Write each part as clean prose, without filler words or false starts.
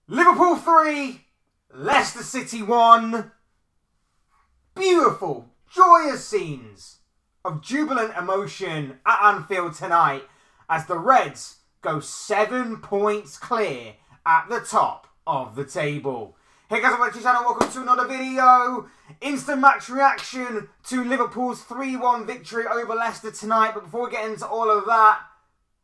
Liverpool 3, Leicester City 1. Beautiful, joyous scenes of jubilant emotion at Anfield tonight as the Reds go 7 points clear at the top of the table. Hey guys, welcome to the channel, welcome to another video. Instant match reaction to Liverpool's 3-1 victory over Leicester tonight. But before we get into all of that,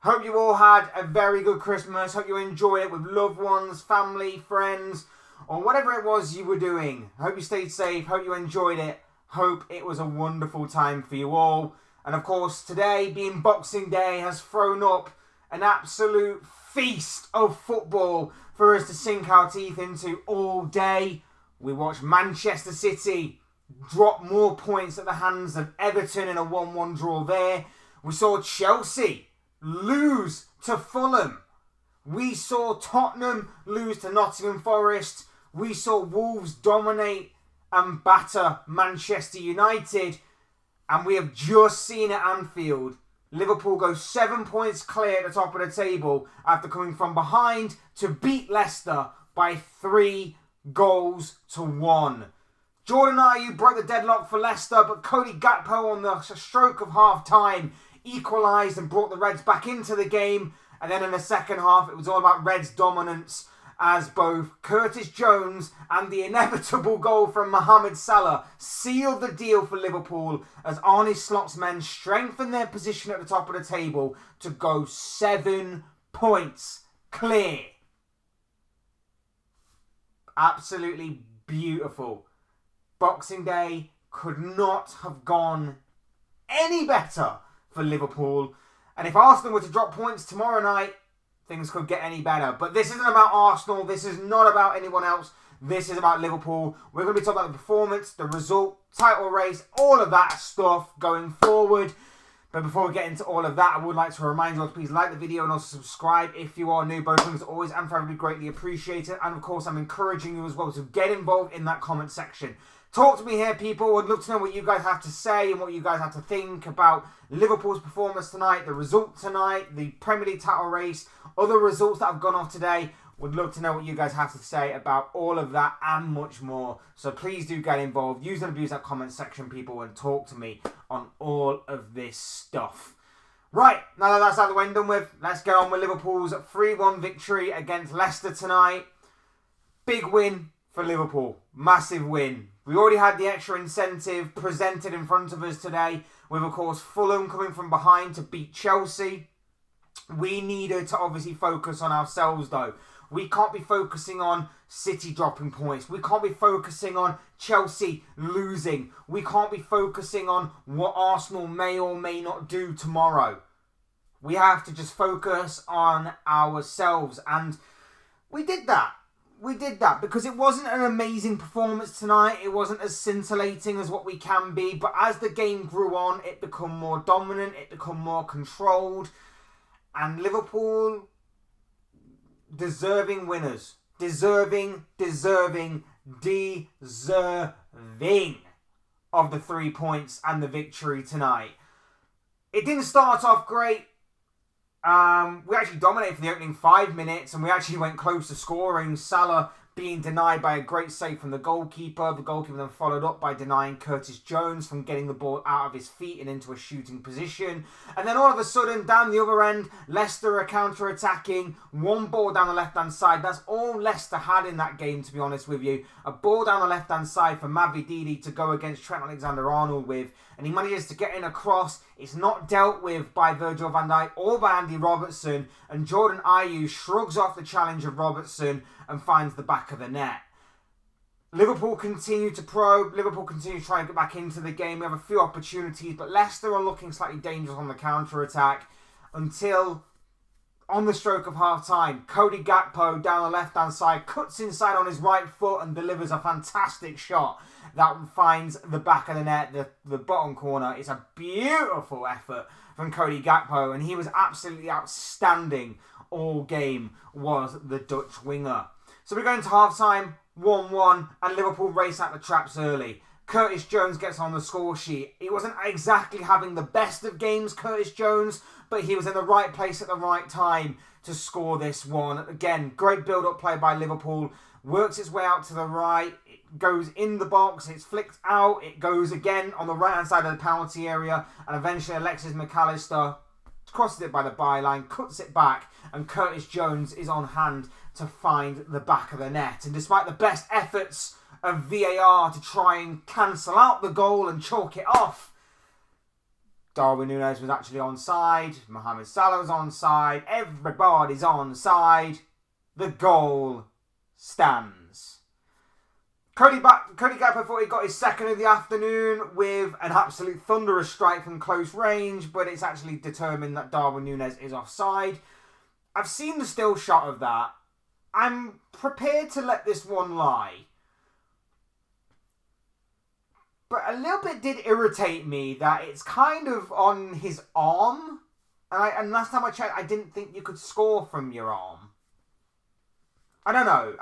hope you all had a very good Christmas. Hope you enjoyed it with loved ones, family, friends, or whatever it was you were doing. Hope you stayed safe. Hope you enjoyed it. Hope it was a wonderful time for you all. And of course, today being Boxing Day has thrown up an absolute feast of football for us to sink our teeth into all day. We watched Manchester City drop more points at the hands of Everton in a 1-1 draw there. We saw Chelsea lose to Fulham. We saw Tottenham lose to Nottingham Forest. We saw Wolves dominate and batter Manchester United. And we have just seen at Anfield, Liverpool go 7 points clear at the top of the table after coming from behind to beat Leicester by 3-1. Jordan Ayew broke the deadlock for Leicester, but Cody Gakpo on the stroke of half-time equalised and brought the Reds back into the game. And then in the second half, it was all about Reds' dominance as both Curtis Jones and the inevitable goal from Mohamed Salah sealed the deal for Liverpool as Arne Slot's men strengthened their position at the top of the table to go 7 points clear. Absolutely beautiful. Boxing Day could not have gone any better for Liverpool. And if Arsenal were to drop points tomorrow night, things could get any better. But this isn't about Arsenal. This is not about anyone else. This is about Liverpool. We're going to be talking about the performance, the result, title race, all of that stuff going forward. But before we get into all of that, I would like to remind you all to please like the video and also subscribe if you are new. Both things are always and forever be greatly appreciated. And of course, I'm encouraging you as well to get involved in that comment section. Talk to me here, people. I'd love to know what you guys have to say and what you guys have to think about Liverpool's performance tonight, the result tonight, the Premier League title race, other results that have gone off today. Would love to know what you guys have to say about all of that and much more. So please do get involved. Use and abuse that comment section, people, and talk to me on all of this stuff. Right, now that that's out of the way and done with, let's get on with Liverpool's 3-1 victory against Leicester tonight. Big win for Liverpool. Massive win. We already had the extra incentive presented in front of us today with, of course, Fulham coming from behind to beat Chelsea. We needed to obviously focus on ourselves, though. We can't be focusing on City dropping points. We can't be focusing on Chelsea losing. We can't be focusing on what Arsenal may or may not do tomorrow. We have to just focus on ourselves. And we did that. We did that because it wasn't an amazing performance tonight. It wasn't as scintillating as what we can be. But as the game grew on, it became more dominant. It became more controlled. And Liverpool, deserving winners. Deserving of the 3 points and the victory tonight. It didn't start off great. We actually dominated for the opening 5 minutes and we actually went close to scoring. Salah being denied by a great save from the goalkeeper. The goalkeeper then followed up by denying Curtis Jones from getting the ball out of his feet and into a shooting position. And then all of a sudden, down the other end, Leicester are counter-attacking. One ball down the left-hand side. That's all Leicester had in that game, to be honest with you. A ball down the left-hand side for Mavididi to go against Trent Alexander-Arnold with. And he manages to get in a cross. It's not dealt with by Virgil van Dijk or by Andy Robertson. And Jordan Ayew shrugs off the challenge of Robertson and finds the back of the net. Liverpool continue to probe. Liverpool continue to try and get back into the game. We have a few opportunities, but Leicester are looking slightly dangerous on the counter-attack until, on the stroke of half-time, Cody Gakpo down the left-hand side cuts inside on his right foot and delivers a fantastic shot that finds the back of the net, the bottom corner. It's a beautiful effort from Cody Gakpo, and he was absolutely outstanding all game, was the Dutch winger. So we're going to half-time, 1-1, and Liverpool race out the traps early. Curtis Jones gets on the score sheet. He wasn't exactly having the best of games, Curtis Jones, but he was in the right place at the right time to score this one. Again, great build-up play by Liverpool. Works its way out to the right. It goes in the box. It's flicked out. It goes again on the right-hand side of the penalty area. And eventually Alexis McAllister crosses it by the byline, cuts it back, and Curtis Jones is on hand to find the back of the net. And despite the best efforts of VAR to try and cancel out the goal and chalk it off, Darwin Núñez was actually onside. Mohamed Salah was onside. Everybody's onside. The goal stands. Cody Gakpo thought he got his second of the afternoon with an absolute thunderous strike from close range, but it's actually determined that Darwin Núñez is offside. I've seen the still shot of that. I'm prepared to let this one lie. But a little bit did irritate me that it's kind of on his arm. And last time I checked, I didn't think you could score from your arm. I don't know.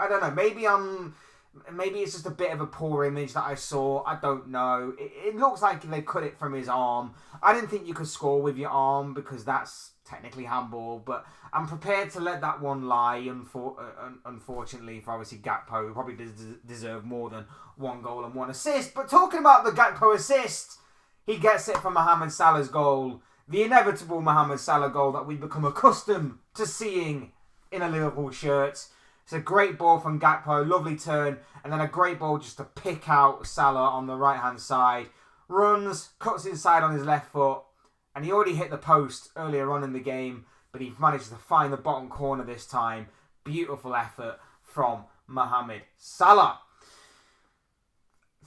Maybe it's just a bit of a poor image that I saw. I don't know. It looks like they cut it from his arm. I didn't think you could score with your arm because that's technically handball. But I'm prepared to let that one lie, unfortunately, for obviously Gakpo, who probably deserve more than 1 goal and 1 assist. But talking about the Gakpo assist, he gets it from Mohamed Salah's goal. The inevitable Mohamed Salah goal that we've become accustomed to seeing in a Liverpool shirt. It's a great ball from Gakpo, lovely turn, and then a great ball just to pick out Salah on the right-hand side. Runs, cuts inside on his left foot, and he already hit the post earlier on in the game, but he managed to find the bottom corner this time. Beautiful effort from Mohamed Salah.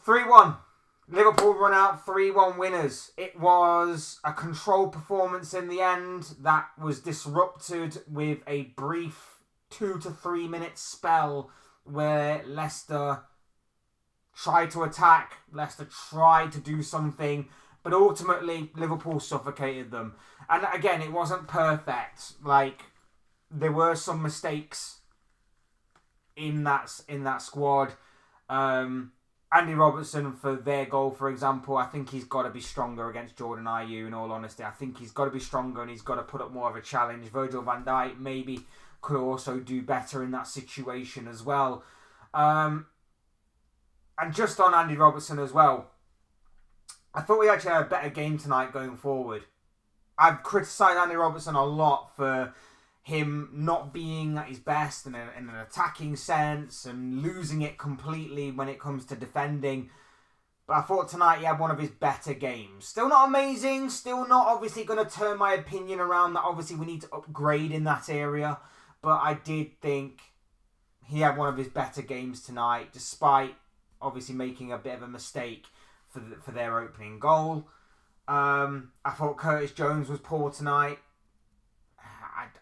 3-1. Liverpool run out 3-1 winners. It was a controlled performance in the end that was disrupted with a brief 2 to 3 minute spell where Leicester tried to attack, Leicester tried to do something, but ultimately Liverpool suffocated them. And again, it wasn't perfect. Like, there were some mistakes in that squad. Andy Robertson, for their goal, for example, I think he's got to be stronger against Jordan Ayew, in all honesty. I think he's got to be stronger and he's got to put up more of a challenge. Virgil van Dijk maybe could also do better in that situation as well. And just on Andy Robertson as well, I thought we actually had a better game tonight going forward. I've criticised Andy Robertson a lot for him not being at his best in an attacking sense and losing it completely when it comes to defending. But I thought tonight he had one of his better games. Still not amazing, still not obviously going to turn my opinion around that obviously we need to upgrade in that area. But I did think he had one of his better games tonight, despite obviously making a bit of a mistake for their opening goal. I thought Curtis Jones was poor tonight.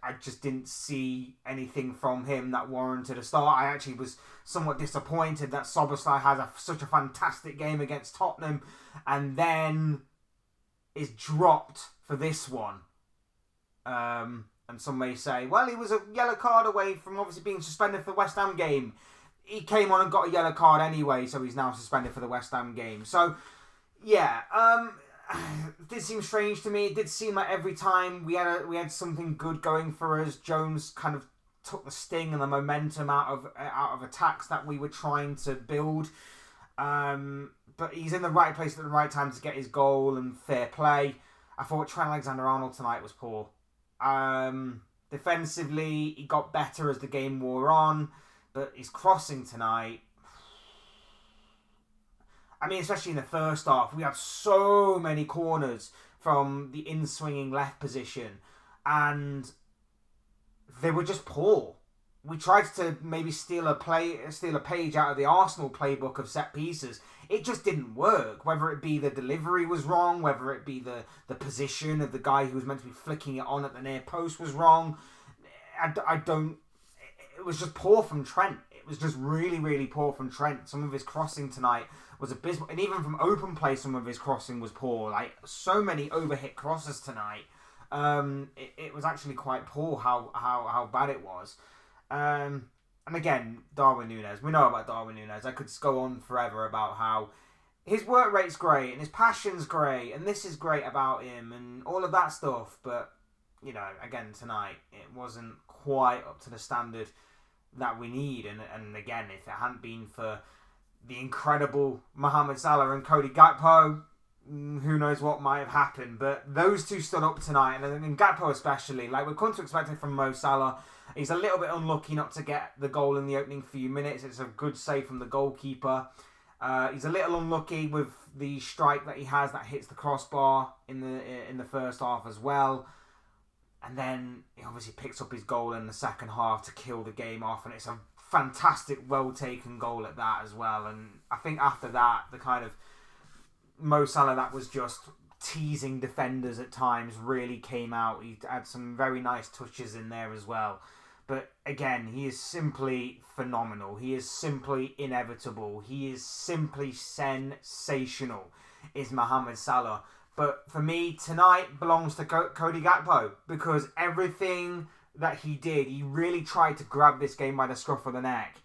I just didn't see anything from him that warranted a start. I actually was somewhat disappointed that Szoboszlai has such a fantastic game against Tottenham and then is dropped for this one. And some may say, well, he was a yellow card away from obviously being suspended for the West Ham game. He came on and got a yellow card anyway, so he's now suspended for the West Ham game. So, yeah, it did seem strange to me. It did seem like every time we had something good going for us, Jones kind of took the sting and the momentum out of attacks that we were trying to build. But he's in the right place at the right time to get his goal, and fair play. I thought Trent Alexander-Arnold tonight was poor. Defensively, he got better as the game wore on, but his crossing tonight, I mean, especially in the first half, we had so many corners from the in-swinging left position, and they were just poor. We tried to maybe steal a page out of the Arsenal playbook of set pieces. It just didn't work. Whether it be the delivery was wrong, whether it be the position of the guy who was meant to be flicking it on at the near post was wrong. It was just poor from Trent. It was just really, really poor from Trent. Some of his crossing tonight was abysmal. And even from open play, some of his crossing was poor. Like, so many overhit crosses tonight. It was actually quite poor how bad it was. And again, Darwin Núñez. We know about Darwin Núñez. I could go on forever about how his work rate's great and his passion's great and this is great about him and all of that stuff. But, you know, again, tonight, it wasn't quite up to the standard that we need. And again, if it hadn't been for the incredible Mohamed Salah and Cody Gakpo, who knows what might have happened. But those two stood up tonight, and Gakpo especially. Like, we've come to expect it from Mo Salah. He's a little bit unlucky not to get the goal in the opening few minutes. It's a good save from the goalkeeper. He's a little unlucky with the strike that he has that hits the crossbar in the first half as well. And then he obviously picks up his goal in the second half to kill the game off, and it's a fantastic, well-taken goal at that as well. And I think after that, the kind of Mo Salah that was just teasing defenders at times really came out. He had some very nice touches in there as well. But again, he is simply phenomenal. He is simply inevitable. He is simply sensational, is Mohamed Salah. But for me, tonight belongs to Cody Gakpo, because everything that he did, he really tried to grab this game by the scruff of the neck.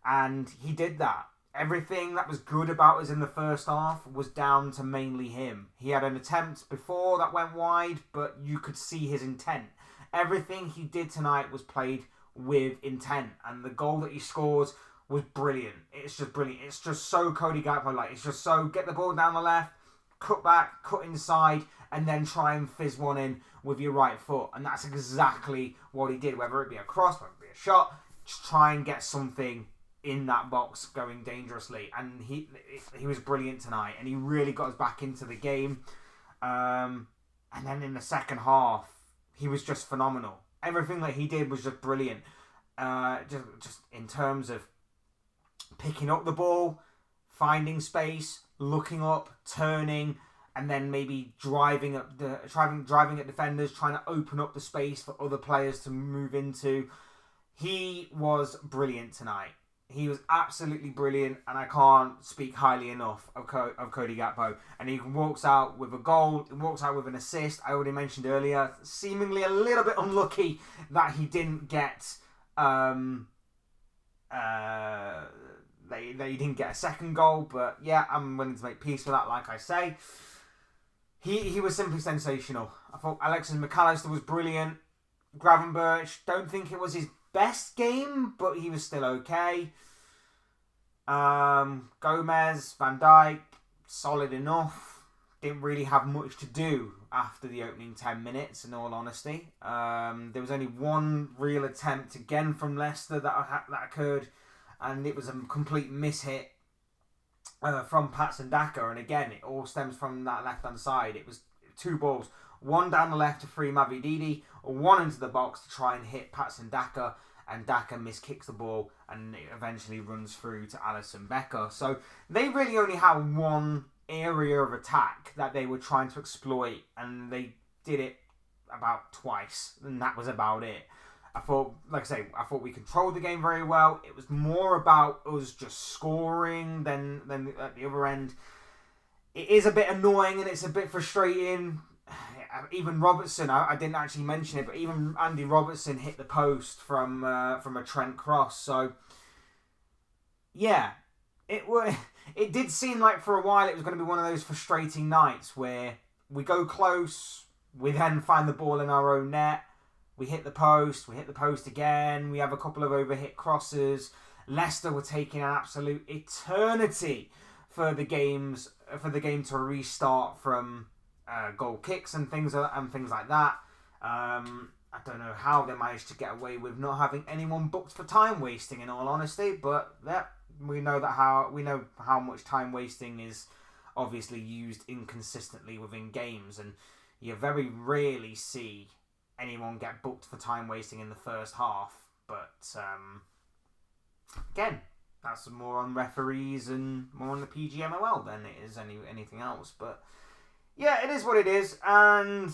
And he did that. Everything that was good about us in the first half was down to mainly him. He had an attempt before that went wide, but you could see his intent. Everything he did tonight was played with intent. And the goal that he scores was brilliant. It's just brilliant. It's just so Cody Gakpo-like. It's just so get the ball down the left, cut back, cut inside, and then try and fizz one in with your right foot. And that's exactly what he did. Whether it be a cross, whether it be a shot, just try and get something in that box going dangerously. And he was brilliant tonight, and he really got us back into the game. And then in the second half, he was just phenomenal. Everything that he did was just brilliant. Just in terms of picking up the ball, finding space, looking up, turning, and then maybe driving at defenders, trying to open up the space for other players to move into. He was brilliant tonight. He was absolutely brilliant, and I can't speak highly enough of Cody Gakpo. And he walks out with a goal, he walks out with an assist. I already mentioned earlier, seemingly a little bit unlucky that he didn't get that he didn't get a second goal. But yeah, I'm willing to make peace with that, like I say. He was simply sensational. I thought Alexis McAllister was brilliant. Gravenberch, don't think it was his best game, but he was still okay. Gomez, Van Dijk, solid enough. Didn't really have much to do after the opening 10 minutes, in all honesty. There was only one real attempt again from Leicester that occurred, and it was a complete mishit from Patson Daka. And again, it all stems from that left-hand side. It was two balls. One down the left to free Mavididi, one into the box to try and hit Patson Daka, and Daka miskicks the ball, and it eventually runs through to Alisson Becker. So they really only had one area of attack that they were trying to exploit, and they did it about twice, and that was about it. I thought we controlled the game very well. It was more about us just scoring than at the other end. It is a bit annoying and it's a bit frustrating. Even Robertson, I didn't actually mention it, but even Andy Robertson hit the post from a Trent cross. So yeah, it did seem like for a while it was going to be one of those frustrating nights where we go close, we then find the ball in our own net, we hit the post again, we have a couple of overhit crosses. Leicester were taking an absolute eternity for the game to restart from goal kicks and things like that. I don't know how they managed to get away with not having anyone booked for time wasting, in all honesty, but we know how much time wasting is obviously used inconsistently within games, and you very rarely see anyone get booked for time wasting in the first half. But again, that's more on referees and more on the PGMOL than it is anything else. But yeah, it is what it is, and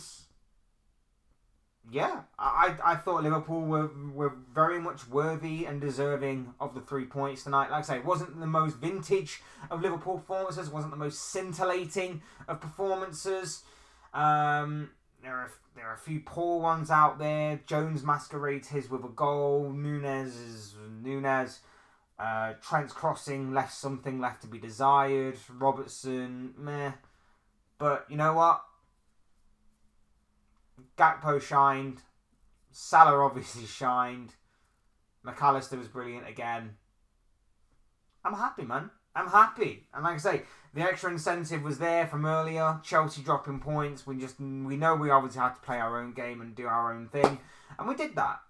yeah, I thought Liverpool were very much worthy and deserving of the 3 points tonight. Like I say, it wasn't the most vintage of Liverpool performances, wasn't the most scintillating of performances. There are a few poor ones out there. Jones masquerades his with a goal. Nunes. Trent's crossing left something left to be desired. Robertson, meh. But you know what? Gakpo shined. Salah obviously shined. McAllister was brilliant again. I'm happy, man. I'm happy. And like I say, the extra incentive was there from earlier. Chelsea dropping points. We know we obviously had to play our own game and do our own thing. And we did that.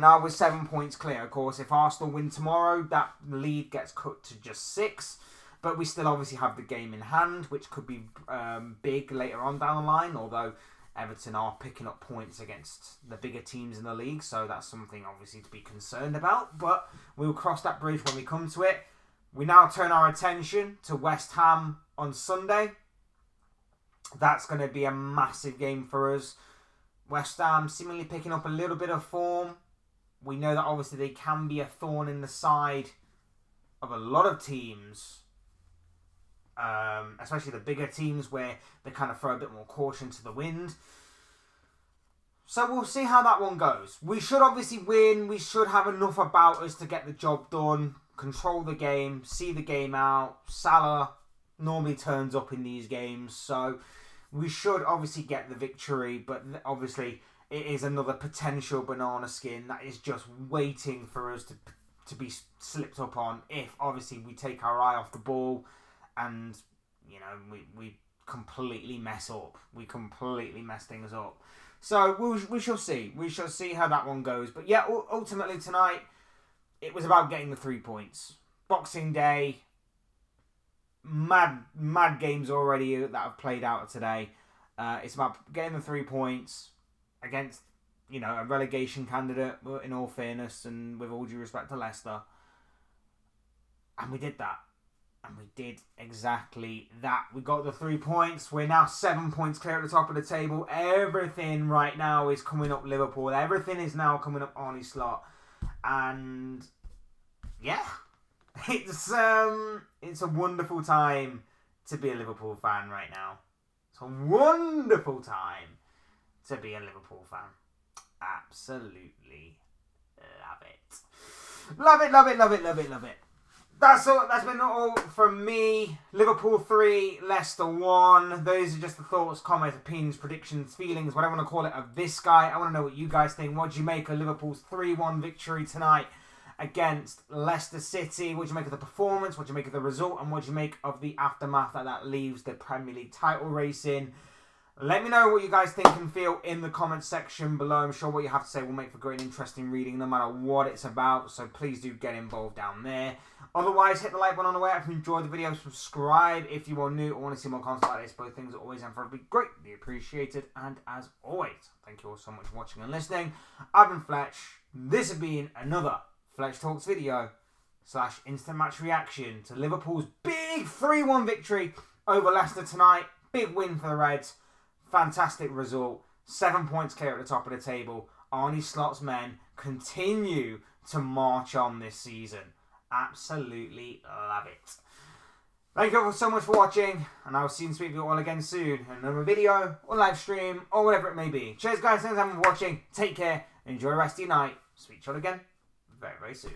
Now we're 7 points clear. Of course, if Arsenal win tomorrow, that lead gets cut to just 6. But we still obviously have the game in hand, which could be big later on down the line. Although Everton are picking up points against the bigger teams in the league. So that's something obviously to be concerned about. But we'll cross that bridge when we come to it. We now turn our attention to West Ham on Sunday. That's going to be a massive game for us. West Ham seemingly picking up a little bit of form. We know that obviously they can be a thorn in the side of a lot of teams. Especially the bigger teams where they kind of throw a bit more caution to the wind. So we'll see how that one goes. We should obviously win. We should have enough about us to get the job done. Control the game, see the game out. Salah normally turns up in these games, so we should obviously get the victory, but obviously it is another potential banana skin that is just waiting for us to be slipped up on if obviously we take our eye off the ball and, you know, we completely mess up. We completely mess things up. So we shall see. We shall see how that one goes. But yeah, ultimately tonight, it was about getting the 3 points. Boxing Day, mad games already that have played out today. It's about getting the 3 points against, you know, a relegation candidate, in all fairness, and with all due respect to Leicester. And we did that. And we did exactly that. We got the 3 points. We're now 7 points clear at the top of the table. Everything right now is coming up Liverpool. Everything is now coming up Arnie Slot. And yeah, it's a wonderful time to be a Liverpool fan right now. It's a wonderful time to be a Liverpool fan. Absolutely love it. Love it, love it, love it, love it, love it. That's all. That's been all from me. Liverpool 3, Leicester 1. Those are just the thoughts, comments, opinions, predictions, feelings, whatever I want to call it, of this guy. I want to know what you guys think. What do you make of Liverpool's 3-1 victory tonight against Leicester City? What do you make of the performance? What do you make of the result? And what do you make of the aftermath that leaves the Premier League title race in? Let me know what you guys think and feel in the comments section below. I'm sure what you have to say will make for great and interesting reading no matter what it's about. So please do get involved down there. Otherwise, hit the like button on the way out if you enjoyed the video. Subscribe if you are new or want to see more content like this. Both things are always and forever greatly appreciated. And as always, thank you all so much for watching and listening. I've been Fletch. This has been another Fletch Talks video / instant match reaction to Liverpool's big 3-1 victory over Leicester tonight. Big win for the Reds. Fantastic result. 7 points clear at the top of the table. Arnie Slot's men continue to march on this season. Absolutely love it. Thank you all so much for watching, and I will see and speak with you all again soon in another video or live stream or whatever it may be. Cheers guys, thanks for watching. Take care. Enjoy the rest of your night. Speak to you all again very, very soon.